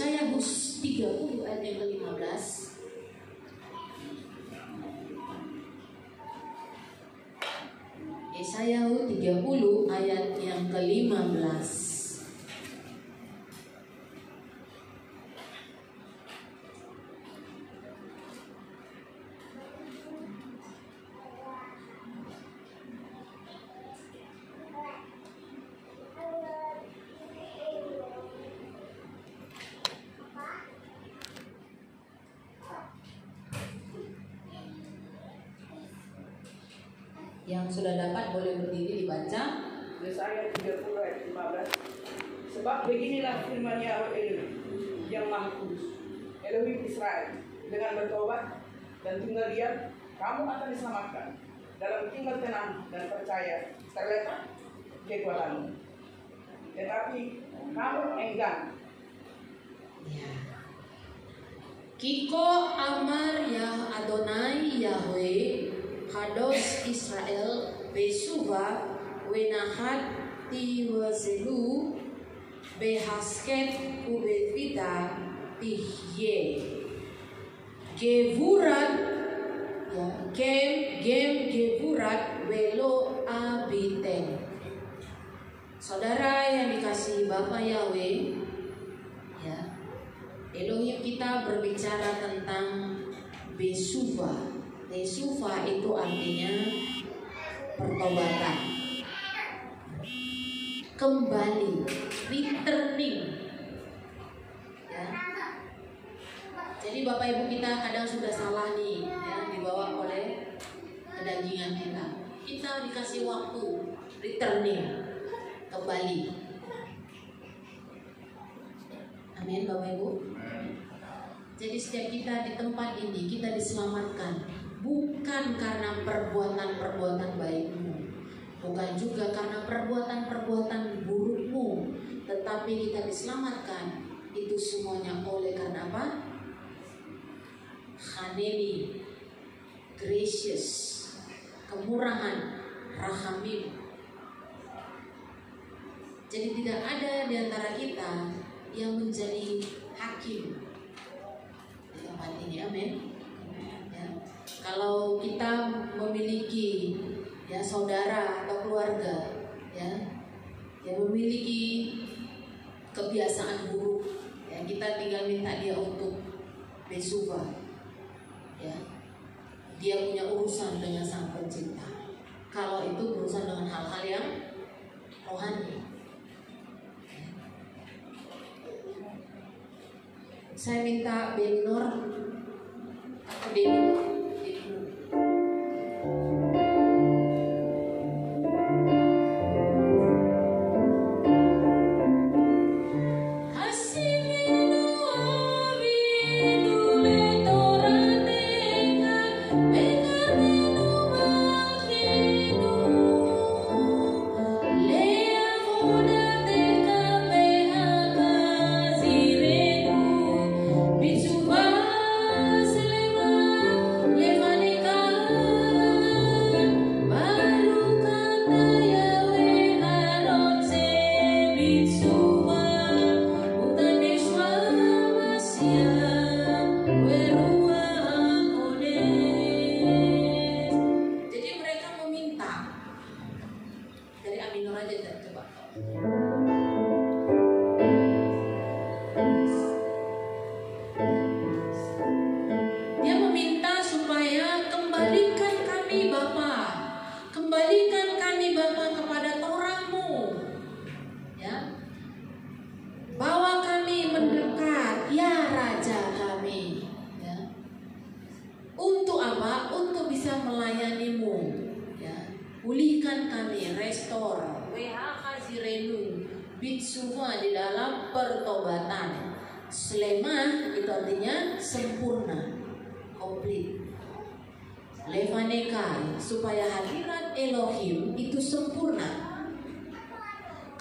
Yesaya 30 ayat yang ke-15. Yesaya 30 ayat yang ke-15. Yang sudah dapat boleh berdiri dibaca. Yesaya 30 ayat 15. Sebab beginilah firman Yahweh Elohim yang Maha Kudus, Elohim Israel, dengan bertobat dan tinggal diam, kamu akan diselamatkan. Dalam tinggal tenang dan percaya terletak kekuatanmu. Tetapi kamu enggan. Ya. Kiko Amar Yah Adonai Yahweh Hados Israel Besuva Wenahat Tiwazelu Behasket Ubevita Tihye Gevurat, ya, Gem Gevurat Welo Abiten. Saudara yang dikasihi Bapa Yahweh, ya, Elohim kita berbicara tentang Besuva. Besuva itu artinya pertobatan, kembali, returning, ya. Jadi Bapak Ibu kita kadang sudah salah nih, ya, dibawa oleh kedagingan kita. Kita dikasih waktu returning, kembali. Amin Bapak Ibu. Jadi setiap kita di tempat ini kita diselamatkan bukan karena perbuatan-perbuatan baikmu, bukan juga karena perbuatan-perbuatan burukmu, tetapi kita diselamatkan itu semuanya oleh karena apa? Haneni, gracious, kemurahan, rahamim. Jadi tidak ada di antara kita yang menjadi hakim di tempat ini, amin. Ya. Kalau kita memiliki, ya, saudara atau keluarga, ya, yang memiliki kebiasaan buruk, kita tinggal minta dia untuk besuba, ya. Dia punya urusan dengan Sang Pencipta. Kalau itu berurusan dengan hal-hal yang rohani. Saya minta B minor atau D minor. Pulihkan kami, restore, Bitsuva di dalam pertobatan. Slema itu artinya sempurna, komplit. Levaneka, supaya hadirat Elohim itu sempurna.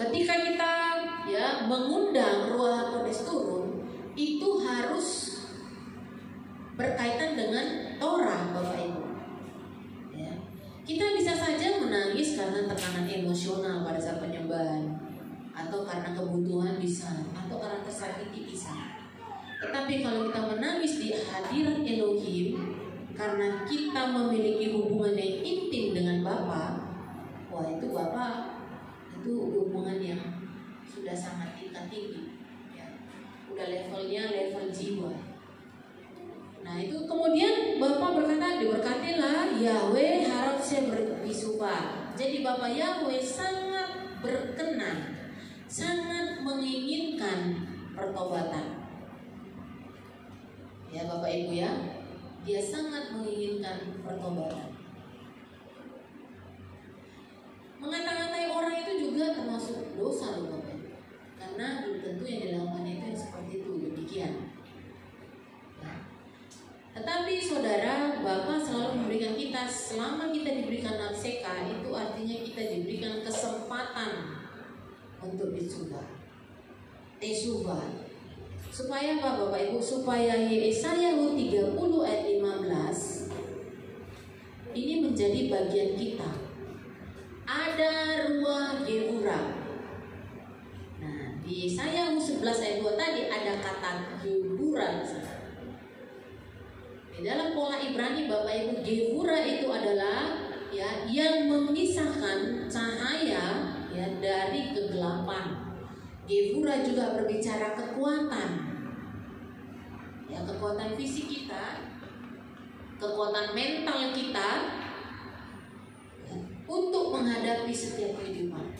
Ketika kita mengundang Ruach Kudus turun, itu harus berkaitan dengan Torah, Bapak Ibu. Kita bisa saja menangis karena tekanan emosional pada saat penyembahan, atau karena kebutuhan bisa, atau karena tersakiti bisa. Tetapi kalau kita menangis di hadirat Elohim karena kita memiliki hubungan yang intim dengan Bapa, wah itu Bapa itu hubungan yang sudah sangat tinggi, ya. Udah levelnya level jiwa. Nah itu kemudian Bapak berkata, diberkatilah Yahweh harap saya berbisupa. Jadi Bapak Yahweh sangat berkenan, sangat menginginkan pertobatan. Ya Bapak Ibu ya, dia sangat menginginkan pertobatan. Mengata-ngatai orang itu juga termasuk dosa loh Bapak Ibu. Karena belum tentu yang dilakukan itu yang seperti itu, demikian. Tetapi saudara, Bapak selalu memberikan kita, selama kita diberikan nafseka, itu artinya kita diberikan kesempatan untuk disuba, supaya apa Bapak Ibu? Supaya Yesaya 30 ayat 15 ini menjadi bagian kita. Ada ruah Gevura. Nah di Yesaya 11 ayat 2 tadi ada kata Gevura. Di dalam pola Ibrani Bapak Ibu, Gevura itu adalah yang memisahkan cahaya dari kegelapan. Gevura juga berbicara kekuatan, kekuatan fisik kita, kekuatan mental kita untuk menghadapi setiap kehidupan.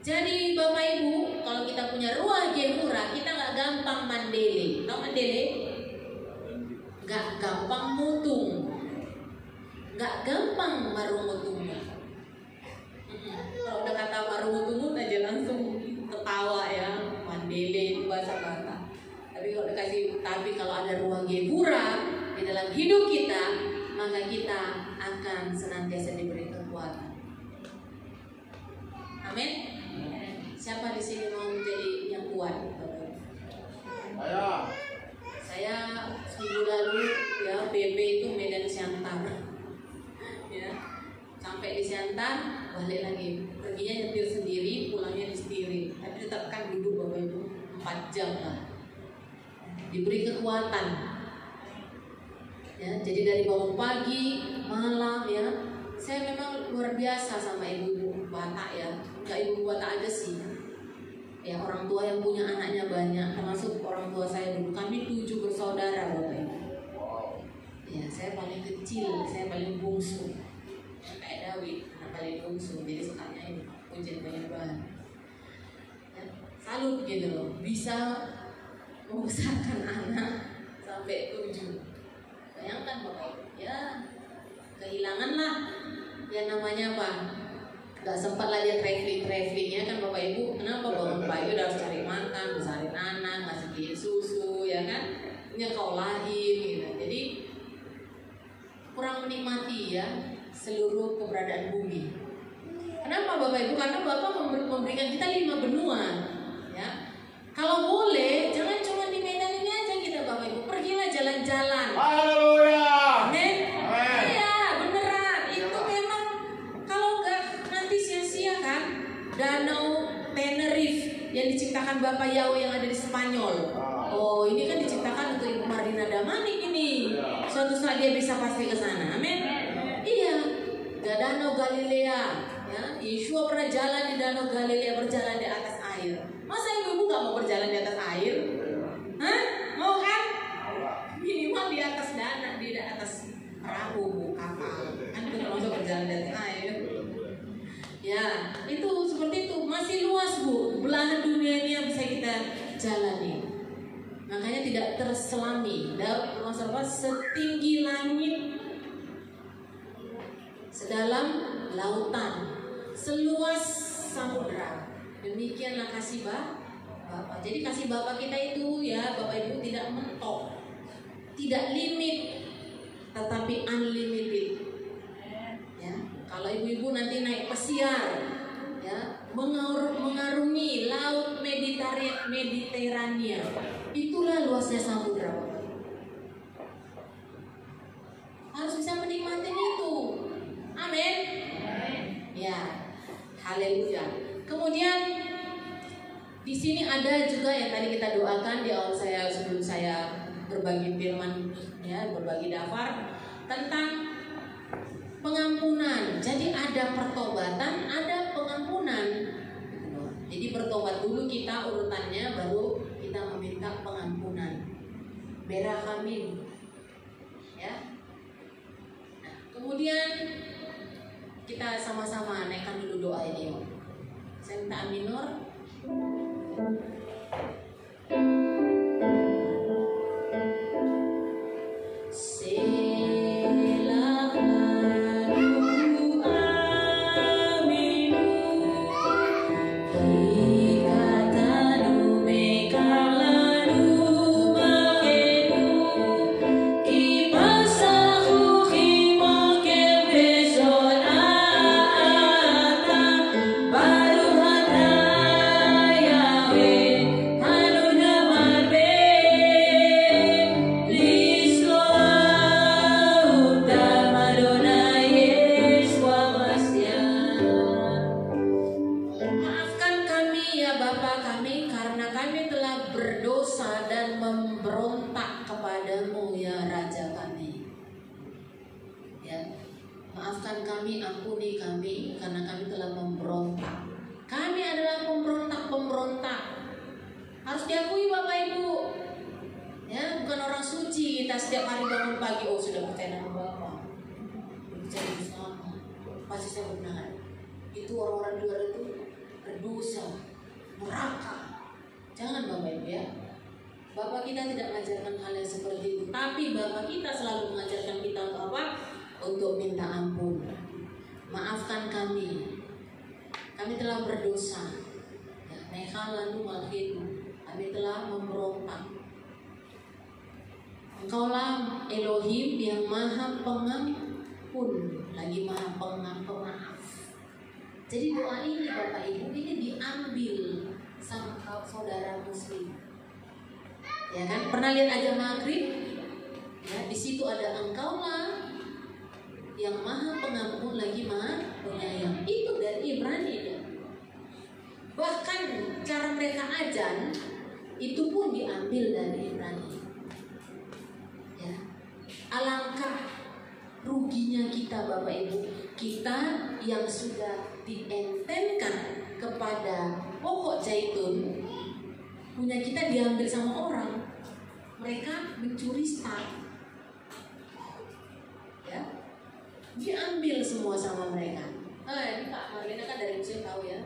Jadi Bapak Ibu, kalau kita punya ruah Gevura, kita nggak gampang mandele. Tahu mandele? Gak gampang mutung, gak gampang marung-mutungnya. Kalau udah kata marung-mutung aja langsung ketawa ya, mandele itu bahasa kata. Tapi kalau ada ruang Gevura di dalam hidup kita, maka kita akan senantiasa diberi kekuatan. Amin. Siapa di sini mau menjadi yang kuat? Saya minggu lalu BB itu Medan Siantar, sampai di Siantar balik lagi, perginya nyetir sendiri, pulangnya disetirin, tapi tetap kan duduk Bapak Ibu 4 jam lah, diberi kekuatan. Jadi dari bangun pagi, malam saya memang luar biasa sama ibu-ibu Batak nggak ibu Batak aja sih. Orang tua yang punya anaknya banyak, termasuk orang tua kecil, saya paling bungsu. Kayak David, anak paling bungsu, jadi sukanya ini pujian penyembahan. Ya, salut gitu loh, bisa membesarkan anak sampai 7. Bayangkan Bapak, ya kehilangan lah yang namanya apa? Gak sempat lah dia travelingnya kan Bapak Ibu. Kenapa bangun pagi udah harus cari makan, besarin anak, ngasih susu, ya kan? Nyekolahin gitu. Jadi kurang menikmati ya seluruh keberadaan bumi. Kenapa Bapak Ibu? Karena Bapak memberikan kita 5 benua, ya. Kalau boleh, jangan cuma di Medan ini aja kita Bapak Ibu, pergilah jalan-jalan. Haleluya. Amin. Amin. Iya, beneran. Itu memang kalau nggak nanti sia-sia kan. Danau Tenerife yang diciptakan Bapak Yahweh yang ada di Spanyol. Oh, ini kan diciptakan untuk Ibu Marina Damanik ini. Suatu saat dia bisa pasti ke sana. Amin. Iya. Danau Galilea, ya. Yeshua pernah jalan di Danau Galilea, berjalan di atas air. Masa ibu nggak mau berjalan di atas air? Hah? Mau kan? Minimal di atas danau, di atas perahu, kapal. Kan itu termasuk berjalan di atas air. Ya, itu seperti itu. Masih luas Bu, belahan dunia ini yang bisa kita jalani. Makanya tidak terselami. Masalah setinggi langit, sedalam lautan, seluas samudra. Demikianlah kasih Bapak. Jadi kasih Bapak kita itu ya Bapak Ibu tidak mentok, tidak limit, tetapi unlimited. Ya, kalau ibu-ibu nanti naik pesiar, ya mengarungi laut Mediterania, itulah luasnya samudra. Harus bisa menikmati itu. Amin. Ya, haleluya. Kemudian di sini ada juga yang tadi kita doakan di awal saya sebelum saya berbagi firman, ya berbagi dafar tentang pengampunan. Jadi ada pertobatan, ada pengampunan. Jadi bertobat dulu kita urutannya, baru kita meminta pengampunan. Berakamin, ya. Nah, kemudian kita sama-sama naikkan dulu doa ini. Saya minta minor. Engkaulah Elohim yang maha pengampun, lagi maha pemaaf. Jadi doa ini Bapak Ibu ini diambil sama saudara muslim. Ya kan? Pernah lihat aja maghrib? Ya, di situ ada engkaulah yang maha pengampun lagi maha penyayang. Itu dari Ibrani ya. Bahkan cara mereka ajan itu pun diambil dari Ibrani. Ya. Alangkah ruginya kita Bapak Ibu, kita yang sudah dientenkan kepada pokok zaitun, punya kita diambil sama orang. Mereka mencuri start. semua sama mereka. Ini Kak Marlina kan dari Mesir tahu ya.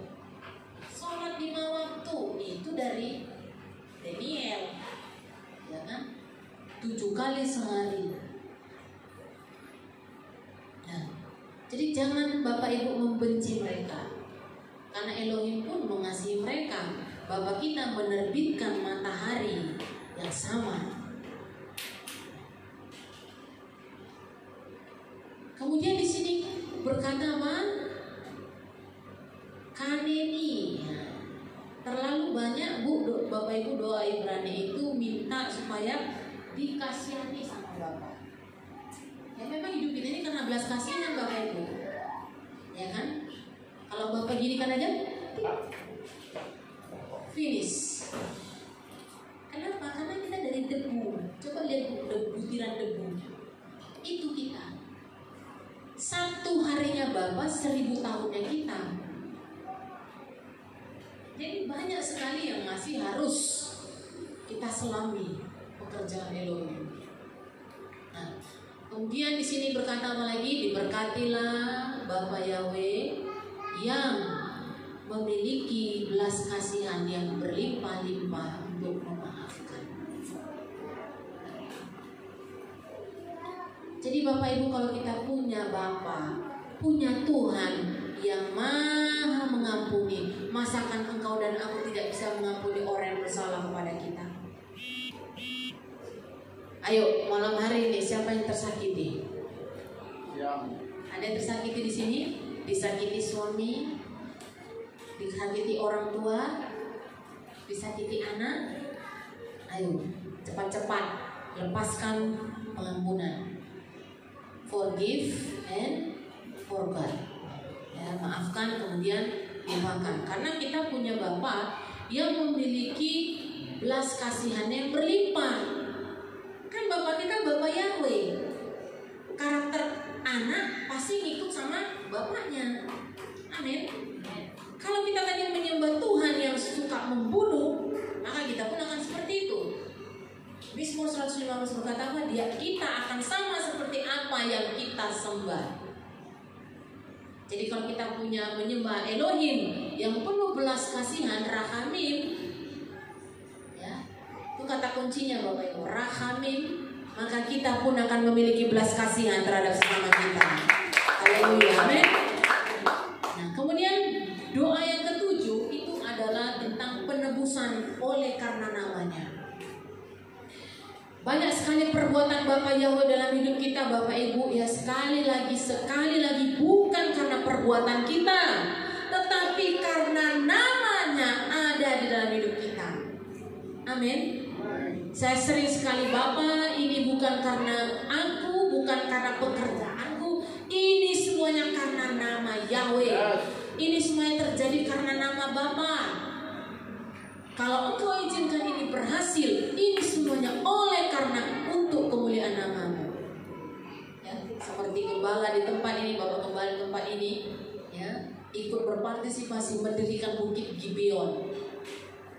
Sholat 5 waktu itu dari Daniel, ya kan? 7 kali sehari. Nah, jadi jangan Bapak Ibu membenci mereka, karena Elohim pun mengasihi mereka. Bapak kita menerbitkan matahari yang sama. Kemudian di sini berkata apa? Kaneni. Terlalu banyak Bapak Ibu doa Ibrani itu minta supaya dikasihani sama Bapak. Ya memang hidup kita ini karena belas kasihan Bapak Ibu, ya kan? Kalau Bapak gini kan aja finish. Kenapa? Karena kita dari debu. Coba lihat butiran debu. Itu kita. 1 harinya Bapak 1000 tahunnya kita. Jadi banyak sekali yang masih harus kita selami pekerjaan Elohim. Nah, kemudian di sini berkata apa lagi? Diberkatilah Bapa Yahweh yang memiliki belas kasihan yang berlimpah-limpah untuk memaafkan. Jadi Bapak Ibu, kalau kita punya Bapa, punya Tuhan yang maha mengampuni, masakan engkau dan aku tidak bisa mengampuni orang yang bersalah kepada kita? Ayo, malam hari ini siapa yang tersakiti? Ada yang tersakiti di sini? Disakiti suami, disakiti orang tua, disakiti anak. Ayo, cepat-cepat lepaskan pengampunan. Forgive and forget. Ya, maafkan kemudian lupakan. Karena kita punya Bapa yang memiliki belas kasihan yang berlimpah. Kan Bapa kita Bapa Yahweh. Karakter anak pasti ngikut sama bapaknya. Amin. Kalau kita tadi menyembah Tuhan yang suka membunuh, maka kita pun akan seperti itu. Mazmur 115 berkata apa? Kita akan sama seperti apa yang kita sembah. Jadi kalau kita punya menyembah Elohim yang penuh belas kasihan, Rahamim, ya, itu kata kuncinya Bapak Ibu, Rahamim, maka kita pun akan memiliki belas kasihan terhadap sesama kita. Haleluya, amin. Nah, kemudian doa yang ketujuh itu adalah tentang penebusan oleh karena namanya. Banyak sekali perbuatan Bapa Yahweh dalam hidup kita Bapak Ibu, ya sekali lagi bukan karena perbuatan kita, tetapi karena namanya ada di dalam hidup kita. Amin. Saya sering sekali, Bapak, ini bukan karena aku, bukan karena pekerjaanku, ini semuanya karena nama Yahweh. Ini semuanya terjadi karena nama Bapa. Kalau engkau izinkan ini berhasil, ini semuanya oleh karena untuk kemuliaan namamu. Ya, seperti gembala di tempat ini, Bapak gembala di tempat ini, ya, ikut berpartisipasi mendirikan Bukit Gibeon.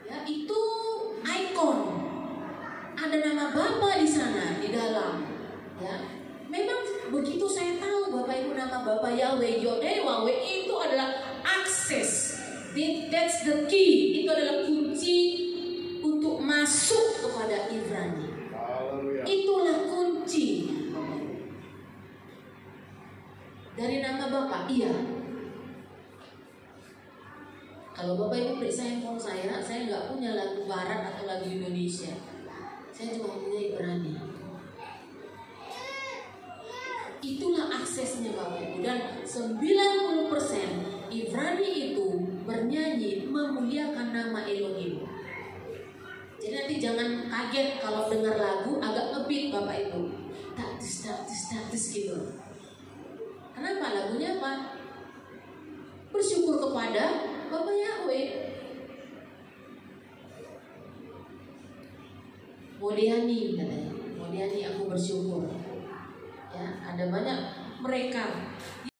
Ya, itu ikon. Ada nama Bapa di sana di dalam. Ya, memang begitu saya tahu Bapak Ibu nama Bapa Yahweh, Yodewahwe itu adalah akses. That's the key. Itu adalah kunci untuk masuk kepada Ibrani. Itulah kunci. Dari nama Bapa, iya. Kalau Bapak Ibu periksa handphone saya nggak punya lagu Barat atau lagu Indonesia. Saya cuma punya Ibrani. Itulah aksesnya Bapak Ibu. Dan 90% Ibrani itu bernyanyi memuliakan nama Elohim. Jadi nanti jangan kaget kalau dengar lagu agak ngebeat Bapak Ibu. Taktis gitu. Kenapa? Lagunya apa? Bersyukur kepada Bapa Yahweh. Modiani katanya. Modiani aku bersyukur. Ya, ada banyak mereka